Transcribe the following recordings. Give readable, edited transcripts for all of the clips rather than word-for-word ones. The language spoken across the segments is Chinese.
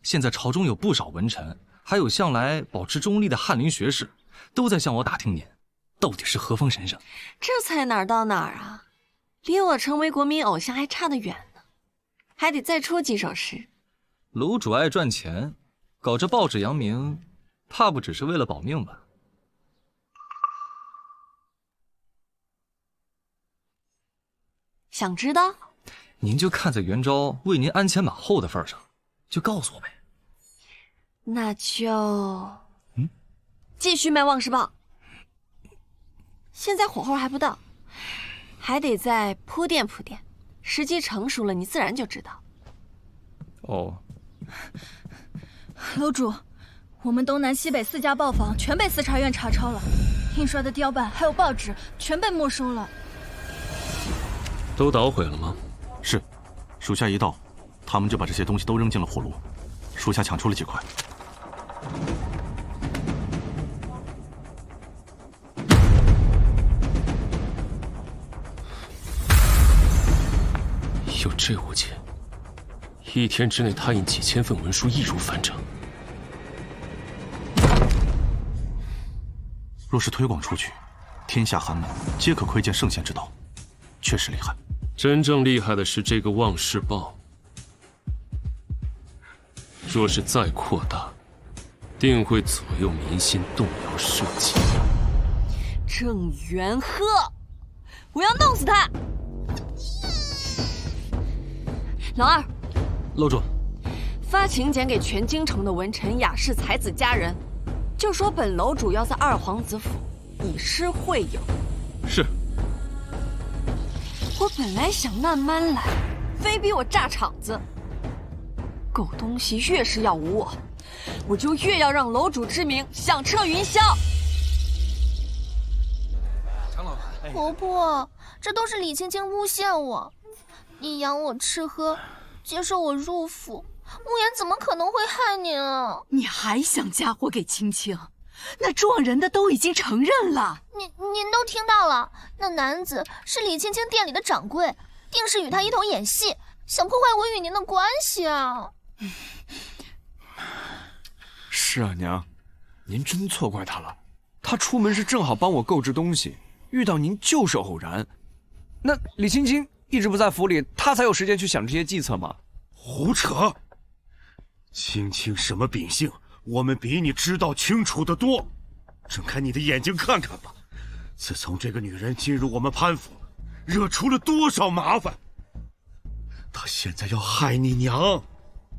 现在朝中有不少文臣，还有向来保持中立的翰林学士，都在向我打听您到底是何方神圣。这才哪儿到哪儿啊，离我成为国民偶像还差得远呢，还得再出几首诗。楼主爱赚钱，搞这报纸扬名，怕不只是为了保命吧？想知道？您就看在元昭为您鞍前马后的份上，就告诉我呗。那就继续卖《旺世报》。现在火候还不到，还得再铺垫铺垫，时机成熟了，你自然就知道。哦，楼主，我们东南西北4家报坊全被司察院查抄了，印刷的雕版还有报纸全被没收了。都捣毁了吗？是，属下一到，他们就把这些东西都扔进了火炉，属下抢出了几块。有这物件，1天之内他印几千份文书，易如反掌。若是推广出去，天下寒门皆可窥见圣贤之道，确实厉害。真正厉害的是这个《旺世报》，若是再扩大，定会左右民心，动摇社稷。郑元赫，我要弄死他！老二，楼主，发请柬给全京城的文臣雅士才子佳人，就说本楼主要在二皇子府以诗会友。是。我本来想慢慢来，非逼我炸场子。狗东西越是要侮我就越要让楼主之名响彻云霄。婆婆，这都是李青青诬陷我。你养我吃喝，接受我入府，慕言怎么可能会害你啊？你还想嫁祸给青青？那撞人的都已经承认了。您都听到了，那男子是李青青店里的掌柜，定是与他一同演戏，想破坏我与您的关系啊！是啊，娘，您真错怪他了。他出门是正好帮我购置东西，遇到您就是偶然。那李青青一直不在府里，他才有时间去想这些计策吗？胡扯！青青什么秉性，我们比你知道清楚得多。睁开你的眼睛看看吧，自从这个女人进入我们潘府，惹出了多少麻烦。她现在要害你娘，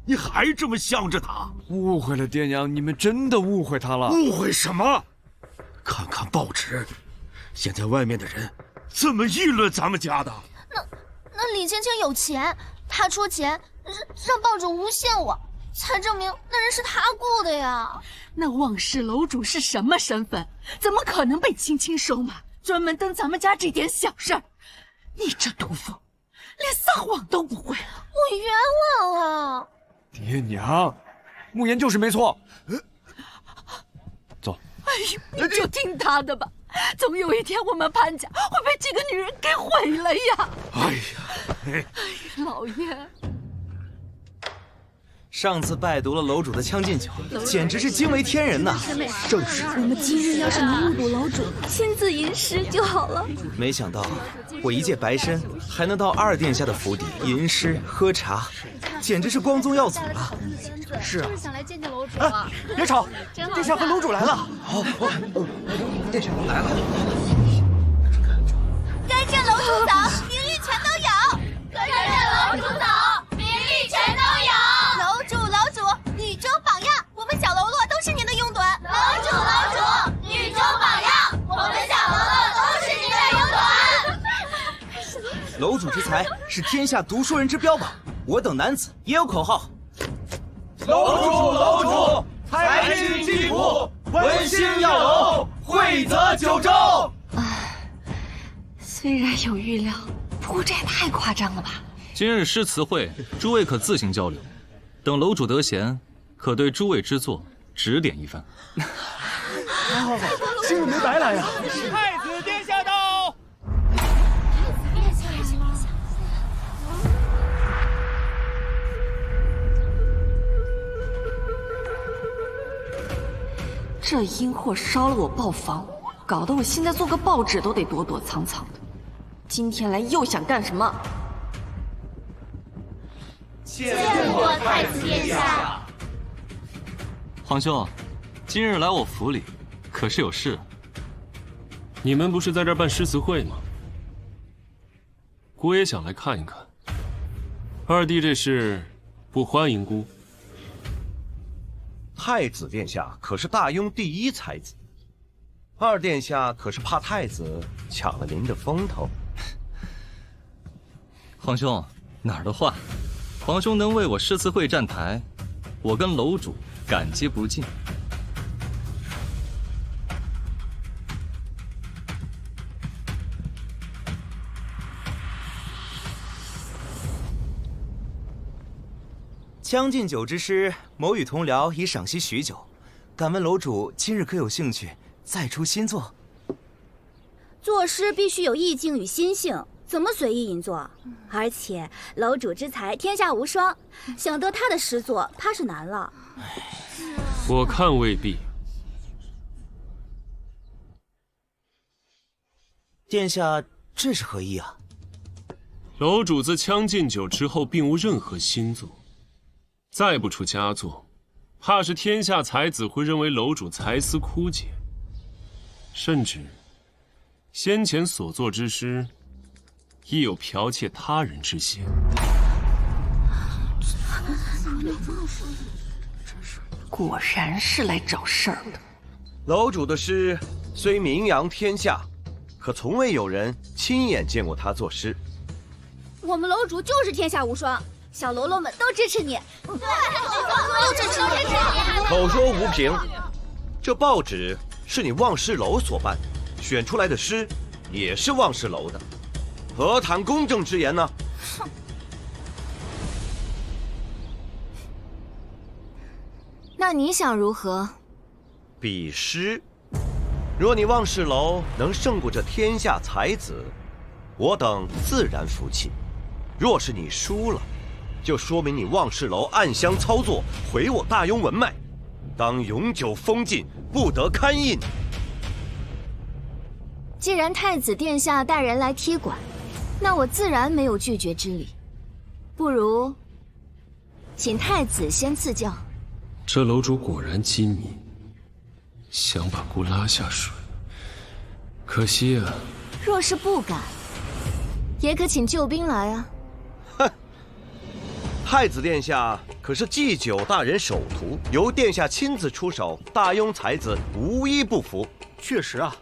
你还这么向着她？误会了，爹娘，你们真的误会她了。误会什么？看看报纸，现在外面的人怎么议论咱们家的？那李青青有钱，她出钱让报主诬陷我，才证明那人是她雇的呀。那旺世楼主是什么身份？怎么可能被青青收买，专门登咱们家这点小事儿？你这毒妇，连撒谎都不会。我冤枉啊！爹娘，慕言就是没错。走。哎呦，你就听他的吧，总有一天我们潘家会被这个女人给毁了呀！哎呀，老爷。上次拜读了楼主的《将进酒》，简直是惊为天人呐！正是，我们今日要是能目睹楼主亲自吟诗就好了。没想到我一介白身，还能到二殿下的府邸吟诗喝茶，简直是光宗耀祖了。是啊，想来见见楼主啊！别吵，殿下和楼主来了。好，殿下来了。该见楼主早，名誉全都有。该见楼主早，名誉全都有。楼主，女中榜样，我们小喽啰都是您的拥趸。楼主，女中榜样，我们小喽啰都是您的拥趸。楼主之才是天下读书人之标榜，我等男子也有口号。楼主，才俊济府，文兴耀龙，惠泽九州。虽然有预料，不过这也太夸张了吧。今日诗词会，诸位可自行交流。等楼主得闲，可对诸位之作指点一番。今日没白来呀！太子殿下到。殿下。 。这阴货烧了我豹房，搞得我现在做个报纸都得躲躲藏藏的。今天来又想干什么？见过太子殿下。皇兄，今日来我府里，可是有事？你们不是在这儿办诗词会吗？姑也想来看一看。二弟这事不欢迎姑。太子殿下可是大雍第一才子，二殿下可是怕太子抢了您的风头。皇兄，哪儿的话？皇兄能为我诗词会站台，我跟楼主感激不尽。《将进酒》之诗，某与同僚已赏析许久，敢问楼主今日可有兴趣再出新作？作诗必须有意境与心性，怎么随意引作？而且楼主之才天下无双，想得他的诗作怕是难了。我看未必。殿下这是何意啊？楼主自《将进酒》之后，并无任何新作。再不出佳作，怕是天下才子会认为楼主才思枯竭，甚至先前所作之诗，亦有剽窃他人之嫌。果然是来找事儿的。楼主的诗虽名扬天下，可从未有人亲眼见过他作诗。我们楼主就是天下无双。小喽啰们都支持你，对，都支持你。口说无凭，这报纸是你望诗楼所办，选出来的诗也是望诗楼的，何谈公正之言呢？哼！那你想如何？比诗，若你望诗楼能胜过这天下才子，我等自然服气；若是你输了，就说明你望世楼暗箱操作，毁我大雍文脉，当永久封禁，不得刊印。既然太子殿下带人来踢馆，那我自然没有拒绝之理。不如，请太子先赐教。这楼主果然机敏，想把姑拉下水。可惜啊。若是不敢，也可请救兵来啊。太子殿下可是祭酒大人首徒，由殿下亲自出手，大雍才子无一不服。确实啊，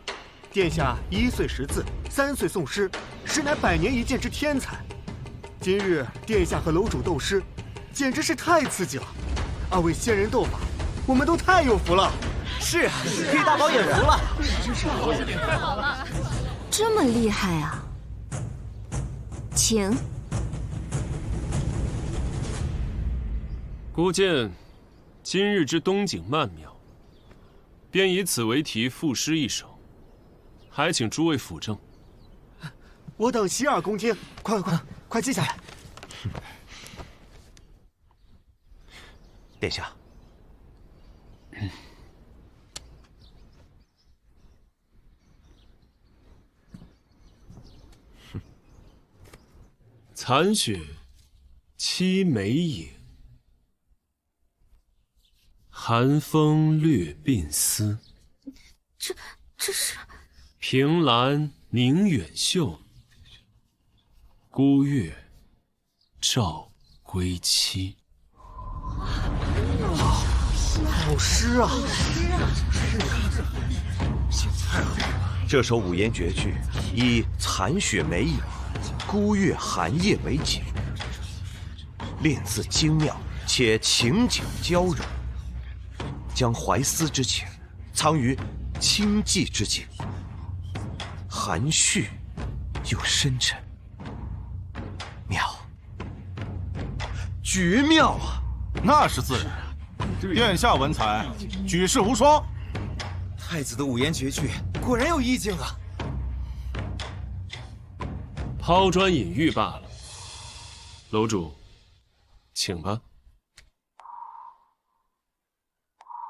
殿下1岁识字，3岁诵诗，实乃100年一见之天才。今日殿下和楼主斗诗，简直是太刺激了。2位仙人斗法，我们都太有福了。是，可以大饱眼福了。太好了，这么厉害啊！请。孤见今日之冬景曼妙，便以此为题赋诗一首，还请诸位辅正。我等洗耳恭听，快记下来。殿下，残雪凄美影，寒风掠鬓丝。这是凭栏凝远袖，孤月照归期。好诗啊！这首五言绝句以残雪美影、孤月寒夜为景，练字精妙，且情景交融，将怀思之情藏于清寂之景，含蓄又深沉，妙，绝妙啊！那是自然，殿下文采举世无双。太子的五言绝句果然有意境啊！抛砖引玉罢了。楼主，请吧。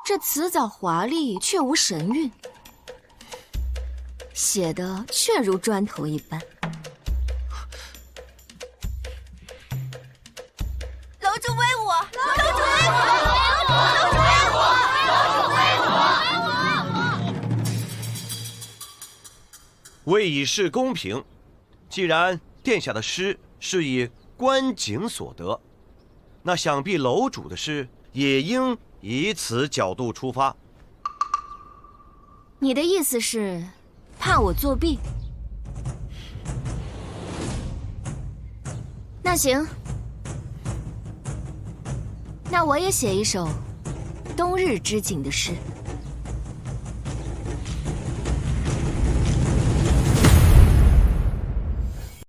这辞藻华丽却无神韵，写的却如砖头一般。楼主威武！楼主威武！楼主威武！楼主威武！为以示公平，既然殿下的诗是以观景所得，那想必楼主的诗也应以此角度出发。你的意思是怕我作弊？那行，那我也写一首冬日之景的诗。